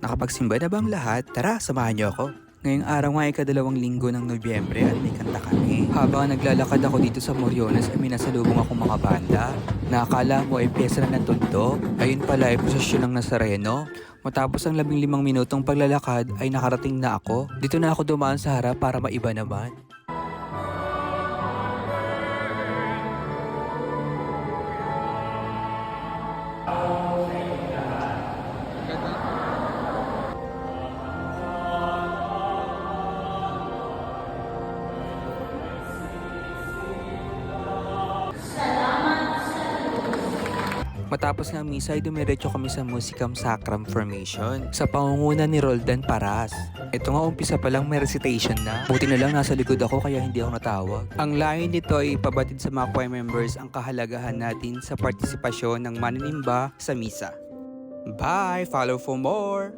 Nakapagsimba na ba ang lahat? Tara, samahan niyo ako. Ngayong araw nga ay ika-2 linggo ng Nobyembre at may kanta kami. Habang naglalakad ako dito sa Moriones ay minasalubong akong mga banda. Nakakala mo ay pyesa na ng Tondo. Ayun pala ay prosesyon ng Nazareno. Matapos ang 15 minutong paglalakad ay nakarating na ako. Dito na ako dumaan sa harap para maiba naman. Matapos ng misa ay dumiretso kami sa Musicam Sacram Formation sa pangunguna ni Roldan Paras. Ito nga umpisa pa lang may recitation na. Buti na lang nasa likod ako kaya hindi ako natawag. Ang lain nito ay ipabatid sa mga choir members ang kahalagahan natin sa partisipasyon ng maninimba sa misa. Bye! Follow for more!